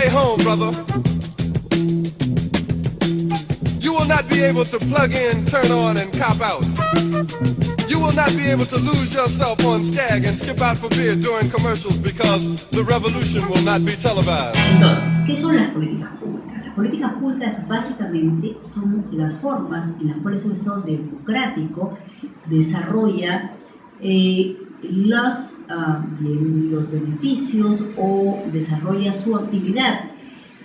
home, brother, you will not be able to plug in, turn on, and cop out. You will not be able to lose yourself on Skag and skip out for beer during commercials because the revolution will not be televised. Entonces, ¿qué son las políticas públicas? Las políticas públicas básicamente son las formas en las cuales un Estado democrático desarrolla los beneficios o desarrolla su actividad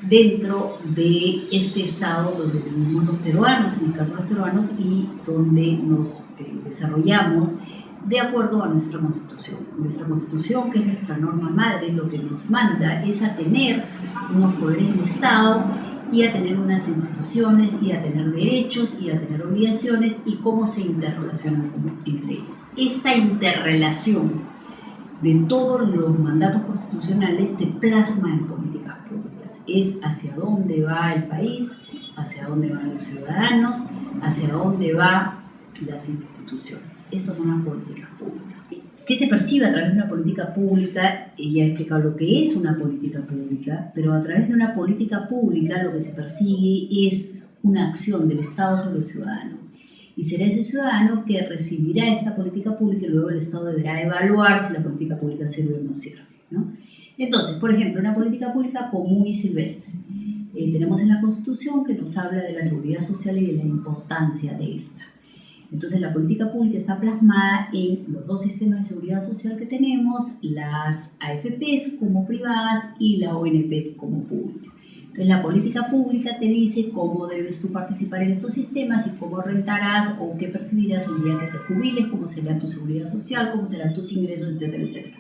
dentro de este Estado donde vivimos los peruanos, en el caso de los peruanos, y donde nos desarrollamos de acuerdo a nuestra Constitución. Nuestra Constitución, que es nuestra norma madre, lo que nos manda es a tener unos poderes del Estado y a tener unas instituciones y a tener derechos y a tener obligaciones y cómo se interrelacionan entre ellas. Esta interrelación de todos los mandatos constitucionales se plasma en políticas públicas. Es hacia dónde va el país, hacia dónde van los ciudadanos, hacia dónde van las instituciones. Estas son las políticas públicas. ¿Qué se percibe a través de una política pública? Ya he explicado lo que es una política pública, pero a través de una política pública lo que se persigue es una acción del Estado sobre el ciudadano. Y será ese ciudadano que recibirá esta política pública y luego el Estado deberá evaluar si la política pública sirve o no sirve, ¿no? Entonces, por ejemplo, una política pública común y silvestre. Tenemos en la Constitución que nos habla de la seguridad social y de la importancia de esta. Entonces, la política pública está plasmada en los dos sistemas de seguridad social que tenemos, las AFPs como privadas y la ONP como pública. Entonces, la política pública te dice cómo debes tú participar en estos sistemas y cómo rentarás o qué percibirás el día que te jubiles, cómo será tu seguridad social, cómo serán tus ingresos, etcétera, etcétera.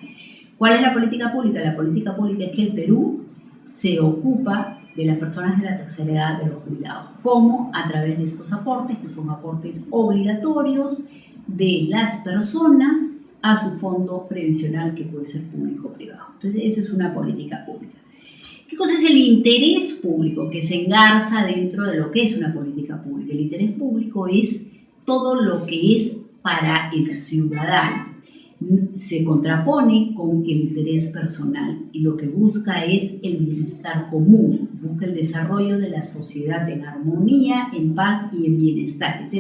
¿Cuál es la política pública? La política pública es que el Perú se ocupa de las personas de la tercera edad, de los jubilados. ¿Cómo? A través de estos aportes, que son aportes obligatorios de las personas a su fondo previsional, que puede ser público o privado. Entonces, esa es una política pública. ¿Qué cosa es el interés público que se engarza dentro de lo que es una política pública? El interés público es todo lo que es para el ciudadano. Se contrapone con el interés personal y lo que busca es el bienestar común, busca el desarrollo de la sociedad en armonía, en paz y en bienestar. Es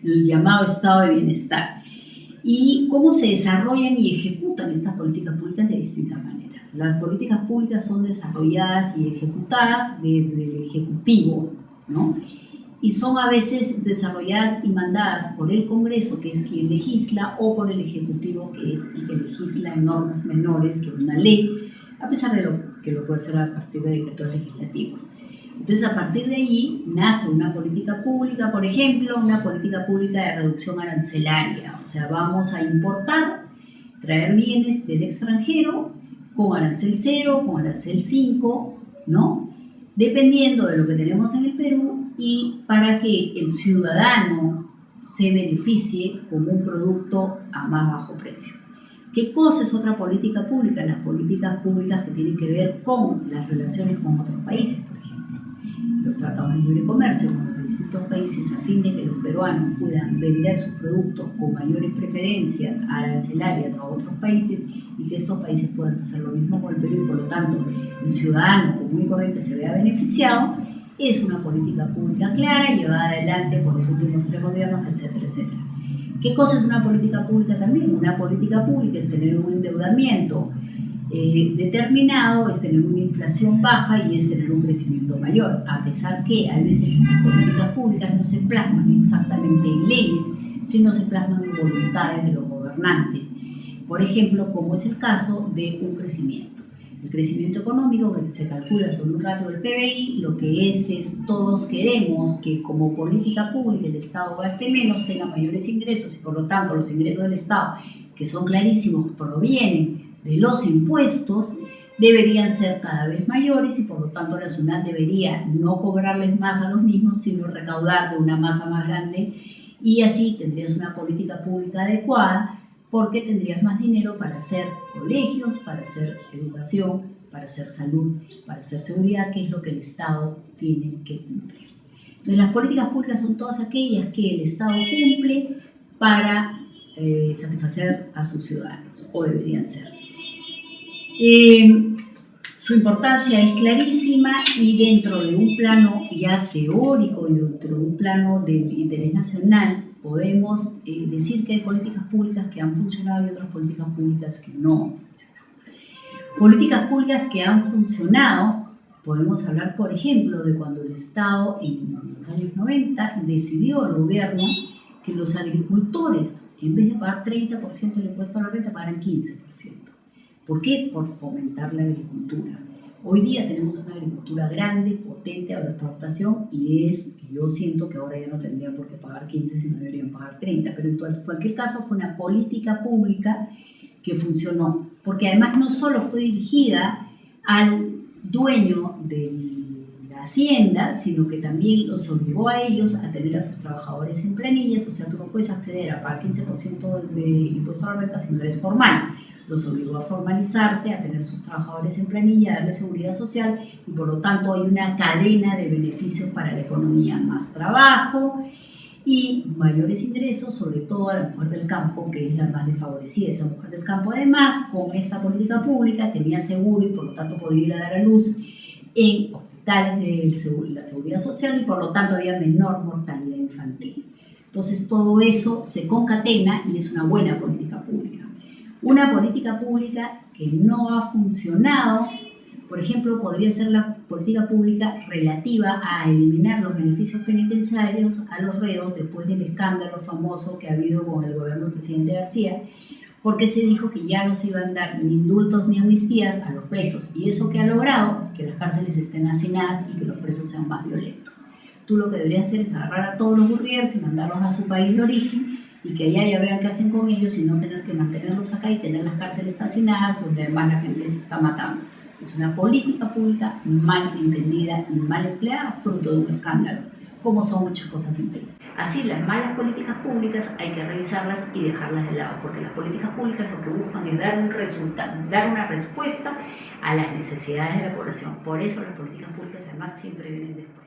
el llamado estado de bienestar. ¿Y cómo se desarrollan y ejecutan estas políticas públicas? De distintas maneras. Las políticas públicas son desarrolladas y ejecutadas desde el Ejecutivo, ¿no? Y son a veces desarrolladas y mandadas por el Congreso, que es quien legisla, o por el Ejecutivo, que es el que legisla en normas menores que una ley, a pesar de que lo puede hacer a partir de decretos legislativos. Entonces, a partir de allí nace una política pública, por ejemplo, una política pública de reducción arancelaria. O sea, vamos a importar, traer bienes del extranjero con arancel 0, con arancel 5, ¿no? Dependiendo de lo que tenemos en el Perú, y para que el ciudadano se beneficie con un producto a más bajo precio. ¿Qué cosa es otra política pública? Las políticas públicas que tienen que ver con las relaciones con otros países, por ejemplo. Los tratados de libre comercio con los distintos países a fin de que los peruanos puedan vender sus productos con mayores preferencias arancelarias a otros países y que estos países puedan hacer lo mismo con el Perú y por lo tanto el ciudadano común y corriente se vea beneficiado. Es una política pública clara, llevada adelante por los últimos 3 gobiernos, etcétera, etcétera. ¿Qué cosa es una política pública también? Una política pública es tener un endeudamiento determinado, es tener una inflación baja y es tener un crecimiento mayor, a pesar que hay veces que estas políticas públicas no se plasman exactamente en leyes, sino se plasman en voluntades de los gobernantes. Por ejemplo, como es el caso de un crecimiento. El crecimiento económico que se calcula sobre un ratio del PBI, lo que es todos queremos que como política pública el Estado gaste menos, tenga mayores ingresos y por lo tanto los ingresos del Estado, que son clarísimos, provienen de los impuestos, deberían ser cada vez mayores y por lo tanto la SUNAT debería no cobrarles más a los mismos, sino recaudar de una masa más grande y así tendrías una política pública adecuada porque tendrías más dinero para hacer colegios, para hacer educación, para hacer salud, para hacer seguridad, que es lo que el Estado tiene que cumplir. Entonces, las políticas públicas son todas aquellas que el Estado cumple para satisfacer a sus ciudadanos, o deberían ser. Su importancia es clarísima y dentro de un plano ya teórico y dentro de un plano del interés nacional podemos decir que hay políticas públicas que han funcionado y otras políticas públicas que no han funcionado. Políticas públicas que han funcionado, podemos hablar por ejemplo de cuando el Estado en los años 90 decidió el gobierno que los agricultores en vez de pagar 30% del impuesto a la renta pagaran 15%. ¿Por qué? Por fomentar la agricultura. Hoy día tenemos una agricultura grande, potente a la exportación y yo siento que ahora ya no tendrían por qué pagar 15, sino deberían pagar 30, pero en cualquier caso fue una política pública que funcionó, porque además no solo fue dirigida al dueño de la hacienda, sino que también los obligó a ellos a tener a sus trabajadores en planillas, o sea, tú no puedes acceder a pagar 15% de impuesto a la renta si no eres formal. Los obligó a formalizarse, a tener sus trabajadores en planilla, a darle seguridad social y por lo tanto hay una cadena de beneficios para la economía, más trabajo y mayores ingresos, sobre todo a la mujer del campo, que es la más desfavorecida. Esa mujer del campo además, con esta política pública, tenía seguro y por lo tanto podía ir a dar a luz en hospitales de la seguridad social y por lo tanto había menor mortalidad infantil. Entonces todo eso se concatena y es una buena política pública. Una política pública que no ha funcionado, por ejemplo, podría ser la política pública relativa a eliminar los beneficios penitenciarios a los reos después del escándalo famoso que ha habido con el gobierno del presidente García, porque se dijo que ya no se iban a dar ni indultos ni amnistías a los presos. ¿Y eso que ha logrado? Que las cárceles estén hacinadas y que los presos sean más violentos. Tú lo que deberías hacer es agarrar a todos los gurriers y mandarlos a su país de origen y que allá ya vean qué hacen con ellos y no tener que mantenerlos acá y tener las cárceles hacinadas donde además la gente se está matando. Es una política pública mal entendida y mal empleada, fruto de un escándalo, como son muchas cosas en Perú. Así, las malas políticas públicas hay que revisarlas y dejarlas de lado, porque las políticas públicas lo que buscan es dar un resultado, dar una respuesta a las necesidades de la población. Por eso las políticas públicas además siempre vienen después.